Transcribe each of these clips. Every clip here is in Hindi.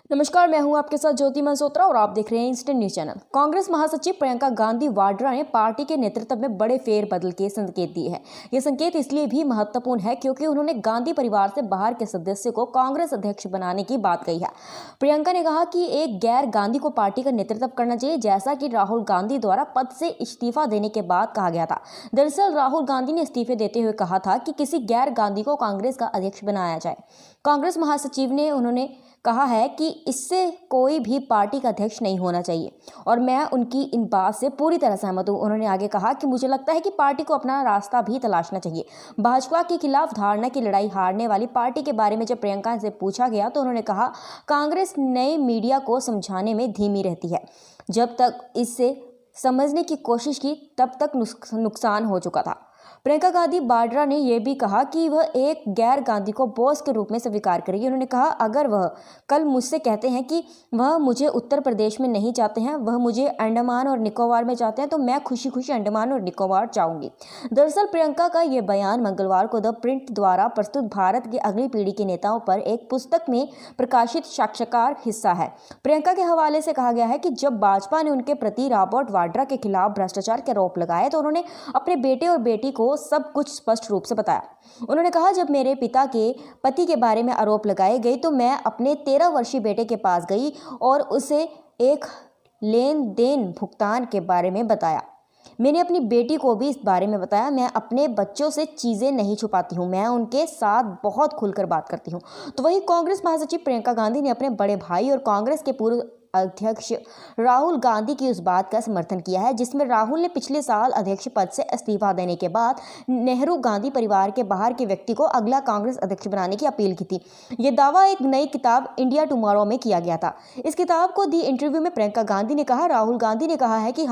नमस्कार, मैं हूं आपके साथ ज्योति मल्होत्रा और आप देख रहे हैं इंस्टेंट न्यूज चैनल। कांग्रेस महासचिव प्रियंका गांधी वाड्रा ने पार्टी के नेतृत्व में बड़े फेरबदल के संकेत दिए हैं। ये संकेत इसलिए भी महत्वपूर्ण है क्योंकि उन्होंने गांधी परिवार से बाहर के सदस्य को कांग्रेस अध्यक्ष बनाने की बात कही है। प्रियंका ने कहा कि एक गैर गांधी को पार्टी का नेतृत्व करना चाहिए, जैसा कि राहुल गांधी द्वारा पद से इस्तीफा देने के बाद कहा गया था। दरअसल राहुल गांधी ने इस्तीफे देते हुए कहा था कि किसी गैर गांधी को कांग्रेस का अध्यक्ष बनाया जाए। कांग्रेस महासचिव ने उन्होंने कहा है कि इससे कोई भी पार्टी का अध्यक्ष नहीं होना चाहिए और मैं उनकी इन बात से पूरी तरह सहमत हूं। उन्होंने आगे कहा कि मुझे लगता है कि पार्टी को अपना रास्ता भी तलाशना चाहिए। भाजपा के खिलाफ धारणा की लड़ाई हारने वाली पार्टी के बारे में जब प्रियंका से पूछा गया तो उन्होंने कहा, कांग्रेस नए मीडिया को समझाने में धीमी रहती है। जब तक इससे समझने की कोशिश की तब तक नुकसान हो चुका था। प्रियंका गांधी वाड्रा ने यह भी कहा कि वह एक गैर गांधी को बॉस के रूप में स्वीकार करेगी। उन्होंने कहा, अगर वह कल मुझसे कहते हैं कि वह मुझे उत्तर प्रदेश में नहीं चाहते हैं, वह मुझे अंडमान और निकोबार में चाहते हैं, तो मैं खुशी खुशी अंडमान और निकोबार जाऊंगी। दरअसल प्रियंका का यह बयान मंगलवार को द प्रिंट द्वारा प्रस्तुत भारत की अगली पीढ़ी के नेताओं पर एक पुस्तक में प्रकाशित साक्षात्कार हिस्सा है। प्रियंका के हवाले से कहा गया है कि जब भाजपा ने उनके प्रति रॉबर्ट वाड्रा के खिलाफ भ्रष्टाचार के आरोप लगाए तो उन्होंने अपने बेटे और बेटी को सब कुछ स्पष्ट रूप से बताया। उन्होंने कहा, जब मेरे पिता के पति के बारे में आरोप लगाए गए तो मैं अपने 13 वर्षीय बेटे के पास गई और उसे एक लेन देन भुगतान के बारे में बताया। मैंने अपनी बेटी को भी इस बारे में बताया। मैं अपने बच्चों से चीज़ें नहीं छुपाती हूँ, मैं उनके साथ बहुत खुलकर बात करती हूँ। तो वही कांग्रेस महासचिव प्रियंका गांधी ने अपने बड़े भाई और कांग्रेस के पूर्व अध्यक्ष राहुल गांधी की उस बात का समर्थन किया है जिसमें राहुल ने पिछले साल अध्यक्ष पद से इस्तीफा देने के बाद नेहरू गांधी परिवार के बाहर के व्यक्ति को अगला कांग्रेस अध्यक्ष बनाने की अपील की थी। यह दावा एक नई किताब इंडिया टुमारो में किया गया था। इस किताब को दी इंटरव्यू में प्रियंका गांधी ने कहा, राहुल गांधी ने कहा है कि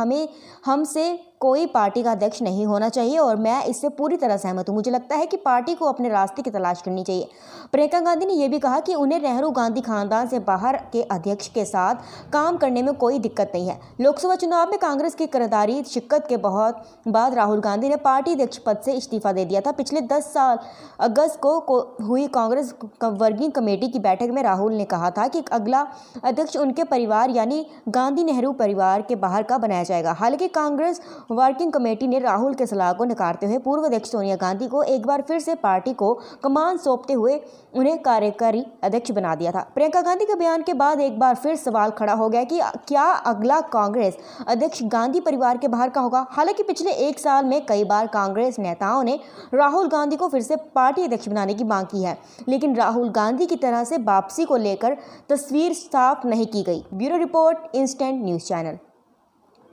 हमसे कोई पार्टी का अध्यक्ष नहीं होना चाहिए और मैं इससे पूरी तरह सहमत हूं। मुझे लगता है कि पार्टी को अपने रास्ते की तलाश करनी चाहिए। प्रियंका गांधी ने यह भी कहा कि उन्हें नेहरू गांधी खानदान से बाहर के अध्यक्ष के साथ काम करने में कोई दिक्कत नहीं है। लोकसभा चुनाव में कांग्रेस की किरदारी शिक्कत के बहुत बाद राहुल गांधी ने पार्टी अध्यक्ष पद से इस्तीफा दे दिया था। पिछले 10 साल अगस्त को हुई कांग्रेस वर्किंग कमेटी की बैठक में राहुल ने कहा था कि अगला अध्यक्ष उनके परिवार यानी गांधी नेहरू परिवार के बाहर का बनाया जाएगा। हालांकि कांग्रेस वर्किंग कमेटी ने राहुल के सलाह को नकारते हुए पूर्व अध्यक्ष सोनिया गांधी को एक बार फिर से पार्टी को कमान सौंपते हुए उन्हें कार्यकारी अध्यक्ष बना दिया था। प्रियंका गांधी के बयान के बाद एक बार फिर सवाल खड़ा हो गया कि क्या अगला कांग्रेस अध्यक्ष गांधी परिवार के बाहर का होगा। हालांकि पिछले 1 साल में कई बार कांग्रेस नेताओं ने राहुल गांधी को फिर से पार्टी अध्यक्ष बनाने की मांग की है, लेकिन राहुल गांधी की तरह से वापसी को लेकर तस्वीर साफ नहीं की गई। Bureau report, instant news channel.